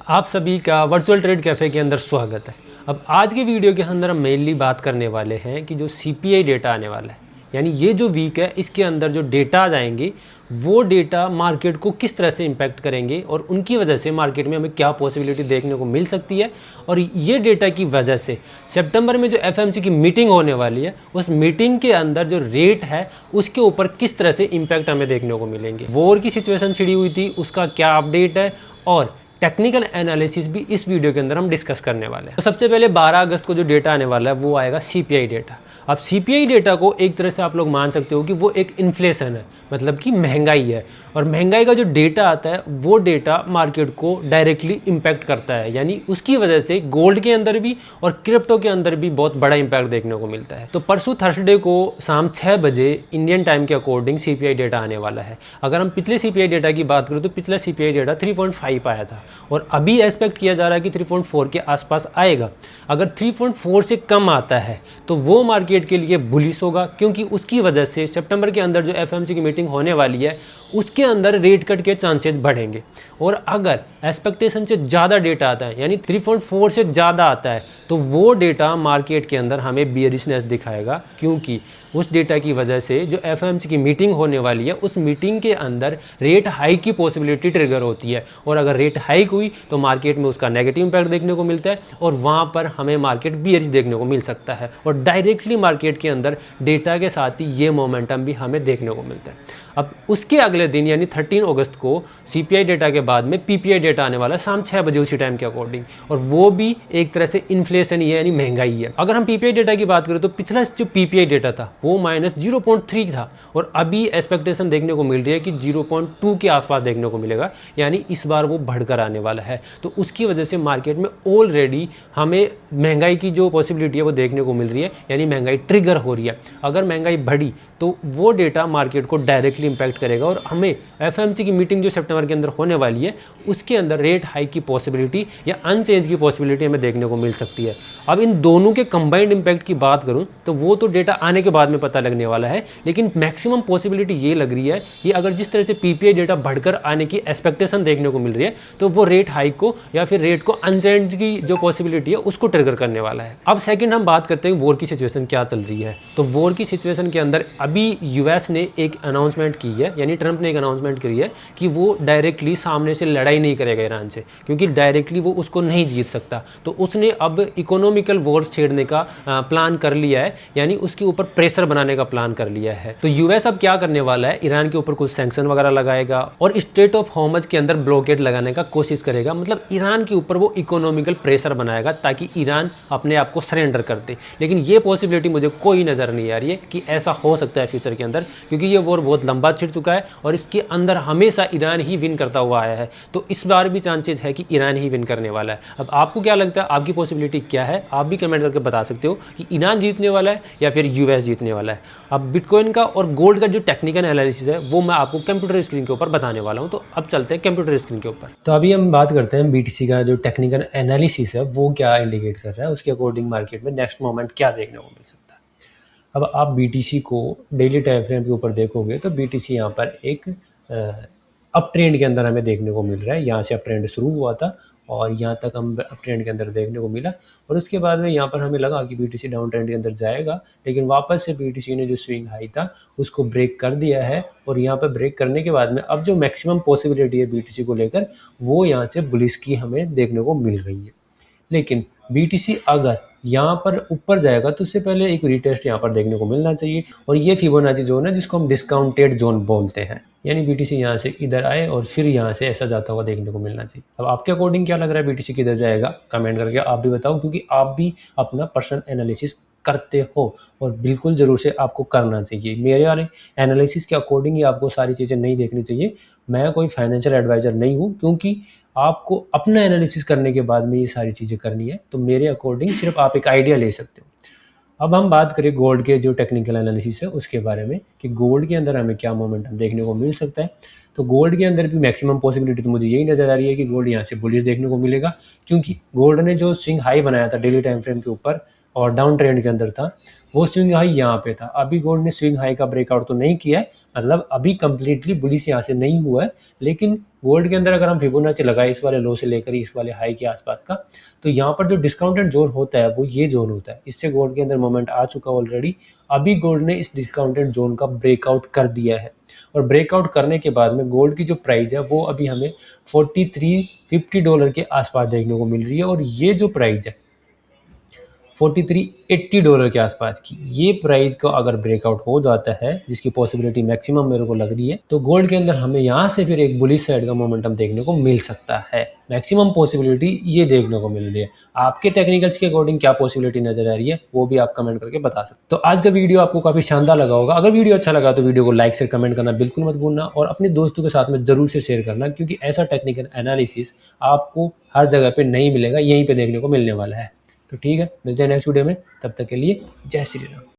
आप सभी का वर्चुअल ट्रेड कैफ़े के अंदर स्वागत है। अब आज के वीडियो के अंदर हम मेनली बात करने वाले हैं कि जो सीपीआई डेटा आने वाला है, यानी ये जो वीक है इसके अंदर जो डेटा आ जाएंगे वो डेटा मार्केट को किस तरह से इम्पैक्ट करेंगे और उनकी वजह से मार्केट में हमें क्या पॉसिबिलिटी देखने को मिल सकती है। और ये डेटा की वजह से सितंबर में जो एफएमसी की मीटिंग होने वाली है उस मीटिंग के अंदर जो रेट है उसके ऊपर किस तरह से इम्पैक्ट हमें देखने को मिलेंगे। वॉर की सिचुएशन छिड़ी हुई थी, उसका क्या अपडेट है और टेक्निकल एनालिसिस भी इस वीडियो के अंदर हम डिस्कस करने वाले हैं। तो सबसे पहले 12 अगस्त को जो डेटा आने वाला है वो आएगा सीपीआई डेटा। अब सीपीआई डेटा को एक तरह से आप लोग मान सकते हो कि वो एक इन्फ्लेशन है, मतलब कि महंगाई है। और महंगाई का जो डेटा आता है वो डेटा मार्केट को डायरेक्टली इम्पैक्ट करता है, यानी उसकी वजह से गोल्ड के अंदर भी और क्रिप्टो के अंदर भी बहुत बड़ा इम्पैक्ट देखने को मिलता है। तो परसों थर्सडे को शाम 6 बजे इंडियन टाइम के अकॉर्डिंग सीपीआई डेटा आने वाला है। अगर हम पिछले सीपीआई डेटा की बात करें तो पिछला सीपीआई डेटा 3.5 आया था और अभी एक्सपेक्ट किया जा रहा है कि 3.4 के आसपास आएगा। अगर 3.4 से कम आता है तो वो मार्केट के लिए बुलिश होगा, क्योंकि उसकी वजह से सितंबर के अंदर जो एफएमसी की मीटिंग होने वाली है उसके अंदर रेट कट के चांसेस बढ़ेंगे। और अगर एक्सपेक्टेशन से ज़्यादा डेटा आता है, यानी 3.4 से ज़्यादा आता है, तो वो डेटा मार्केट के अंदर हमें बियरिशनेस दिखाएगा, क्योंकि उस डेटा की वजह से जो एफएमसी की मीटिंग होने वाली है उस मीटिंग के अंदर रेट हाइक की पॉसिबिलिटी ट्रिगर होती है। और अगर रेट हाइक हुई तो मार्केट में उसका नेगेटिव इंपैक्ट देखने को मिलता है और वहाँ पर हमें मार्केट बियरिश देखने को मिल सकता है। और डायरेक्टली मार्केट के अंदर डेटा के साथ ही ये मोमेंटम भी हमें देखने को मिलता है। अब उसके अगले दिन यानी 13 अगस्त को सीपीआई डेटा के बाद में पीपीआई डेटा आने वाला है शाम 6 बजे उसी टाइम के अकॉर्डिंग, और वो भी एक तरह से इन्फ्लेशन ही है, यानी महंगाई है। अगर हम पीपीआई डेटा की बात करें तो पिछला जो पीपीआई डेटा था वो -0.3 था और अभी एक्सपेक्टेशन देखने को मिल रही है कि 0.2 के आसपास देखने को मिलेगा, यानी इस बार वो बढ़कर आने वाला है। तो उसकी वजह से मार्केट में ऑलरेडी हमें महंगाई की जो पॉसिबिलिटी है वो देखने को मिल रही है, यानी महंगाई ट्रिगर हो रही है। अगर महंगाई बढ़ी तो वो डेटा मार्केट को डायरेक्टली इंपैक्ट करेगा और हमें एफएमसी की मीटिंग जो सितंबर के अंदर होने वाली है उसके अंदर रेट हाइक की पॉसिबिलिटी या अनचेंज की पॉसिबिलिटी हमें देखने को मिल सकती है। अब इन दोनों के कंबाइंड इंपैक्ट की बात करूं तो वो तो डेटा आने के बाद में पता लगने वाला है, लेकिन मैक्सिमम पॉसिबिलिटी ये लग रही है कि अगर जिस तरह से पीपीआई डेटा बढ़कर आने की एक्सपेक्टेशन देखने को मिल रही है तो वो रेट हाइक को या फिर रेट को अनचेंज की जो पॉसिबिलिटी है उसको ट्रिगर करने वाला है। अब सेकंड हम बात करते हैं वॉर की सिचुएशन क्या चल रही है। तो वॉर की सिचुएशन के अंदर अभी यूएस ने एक अनाउंसमेंट की है, यानी ट्रंप ने एक अनाउंसमेंट करी है कि वो डायरेक्टली सामने से लड़ाई नहीं करेगा ईरान से, क्योंकि डायरेक्टली वो उसको नहीं जीत सकता। तो उसने अब इकोनॉमिकल वॉर छेड़ने का प्लान कर लिया है, यानी उसके ऊपर प्रेशर बनाने का प्लान कर लिया है। तो यूएस अब क्या करने वाला है, ईरान के ऊपर कुछ सैंक्शन वगैरह लगाएगा और स्ट्रेट ऑफ हॉर्मुज के अंदर ब्लॉकेड लगाने का कोशिश करेगा, मतलब ईरान के ऊपर वो इकोनॉमिकल प्रेशर बनाएगा ताकि ईरान अपने आप को सरेंडर कर दे। लेकिन ये पॉसिबिलिटी मुझे कोई नज़र नहीं आ रही है कि ऐसा हो सकता है फ्यूचर के अंदर, क्योंकि ये वॉर बहुत लंबा छिड़ चुका है और इसके अंदर हमेशा ईरान ही विन करता हुआ आया है। तो इस बार भी चांसेस है कि ईरान ही विन करने वाला है। अब आपको क्या लगता है, आपकी पॉसिबिलिटी क्या है, आप भी कमेंट करके बता सकते हो कि ईरान जीतने वाला है या फिर यूएस जीतने वाला है। अब बिटकॉइन का और गोल्ड का जो टेक्निकल एनालिसिस है वो मैं आपको कंप्यूटर स्क्रीन के ऊपर बताने वाला हूँ। तो अब चलते हैं कंप्यूटर स्क्रीन के ऊपर। तो अभी हम बात करते हैं बीटीसी का जो टेक्निकल एनालिसिस है वो क्या इंडिकेट कर रहा है, उसके अकॉर्डिंग मार्केट में नेक्स्ट मोमेंट क्या देखने को मिल सकता है। अब आप बीटीसी को डेली टाइम फ्रेम के ऊपर देखोगे तो बीटीसी यहाँ पर एक अप ट्रेंड के अंदर हमें देखने को मिल रहा है। यहाँ से अप ट्रेंड शुरू हुआ था और यहाँ तक हम अप ट्रेंड के अंदर देखने को मिला, और उसके बाद में यहाँ पर हमें लगा कि बीटीसी डाउन ट्रेंड के अंदर जाएगा, लेकिन वापस से बीटीसी ने जो स्विंग हाई था उसको ब्रेक कर दिया है। और यहाँ पर ब्रेक करने के बाद में अब जो मैक्सिमम पॉसिबिलिटी है बीटीसी को लेकर वो यहाँ से बुलिश की हमें देखने को मिल रही है। लेकिन बीटीसी अगर यहाँ पर ऊपर जाएगा तो उससे पहले एक रीटेस्ट यहाँ पर देखने को मिलना चाहिए, और ये फिबोनाची जोन है जिसको हम डिस्काउंटेड जोन बोलते हैं, यानी बीटीसी यहाँ से इधर आए और फिर यहाँ से ऐसा जाता हुआ देखने को मिलना चाहिए। अब आपके अकॉर्डिंग क्या लग रहा है बीटीसी किधर जाएगा, कमेंट करके आप भी बताओ, क्योंकि आप भी अपना पर्सनल एनालिसिस करते हो और बिल्कुल ज़रूर से आपको करना चाहिए। मेरे वाले एनालिसिस के अकॉर्डिंग ही आपको सारी चीज़ें नहीं देखनी चाहिए। मैं कोई फाइनेंशियल एडवाइज़र नहीं हूँ, क्योंकि आपको अपना एनालिसिस करने के बाद में ये सारी चीज़ें करनी है। तो मेरे अकॉर्डिंग सिर्फ आप एक आइडिया ले सकते हो। अब हम बात करें गोल्ड के जो टेक्निकल एनालिसिस है उसके बारे में कि गोल्ड के अंदर हमें क्या मोमेंटम देखने को मिल सकता है। तो गोल्ड के अंदर भी मैक्सिमम पॉसिबिलिटी तो मुझे यही नज़र आ रही है कि गोल्ड यहाँ से बुलिश देखने को मिलेगा, क्योंकि गोल्ड ने जो स्विंग हाई बनाया था डेली टाइम फ्रेम के ऊपर और डाउन ट्रेंड के अंदर था, वो स्विंग हाई यहाँ पे था। अभी गोल्ड ने स्विंग हाई का ब्रेकआउट तो नहीं किया है, मतलब अभी कंप्लीटली बुलिश यहाँ से नहीं हुआ है, लेकिन गोल्ड के अंदर अगर हम फिबोनाची लगाए इस वाले लो से लेकर इस वाले हाई के आसपास का, तो यहाँ पर जो डिस्काउंटेड जोन होता है वो ये जोन होता है। इससे गोल्ड के अंदर मोमेंट आ चुका ऑलरेडी। अभी गोल्ड ने इस डिस्काउंटेड जोन का ब्रेकआउट कर दिया है, और ब्रेकआउट करने के बाद में गोल्ड की जो प्राइस है वो अभी हमें $4350 के आसपास देखने को मिल रही है। और ये जो प्राइस है $4380 के आसपास की, ये प्राइस को अगर ब्रेकआउट हो जाता है, जिसकी पॉसिबिलिटी मैक्सिमम मेरे को लग रही है, तो गोल्ड के अंदर हमें यहाँ से फिर एक बुलिश साइड का मोमेंटम देखने को मिल सकता है। मैक्सिमम पॉसिबिलिटी ये देखने को मिल रही है। आपके टेक्निकल्स के अकॉर्डिंग क्या पॉसिबिलिटी नजर आ रही है वो भी आप कमेंट करके बता सकते। तो आज का वीडियो आपको काफी शानदार लगा होगा। अगर वीडियो अच्छा लगा तो वीडियो को लाइक से कमेंट करना बिल्कुल मत भूलना, और अपने दोस्तों के साथ में जरूर से शेयर करना, क्योंकि ऐसा टेक्निकल एनालिसिस आपको हर जगह पे नहीं मिलेगा, यहीं पे देखने को मिलने वाला है। तो ठीक है, मिलते हैं नेक्स्ट वीडियो में, तब तक के लिए जय श्री राम।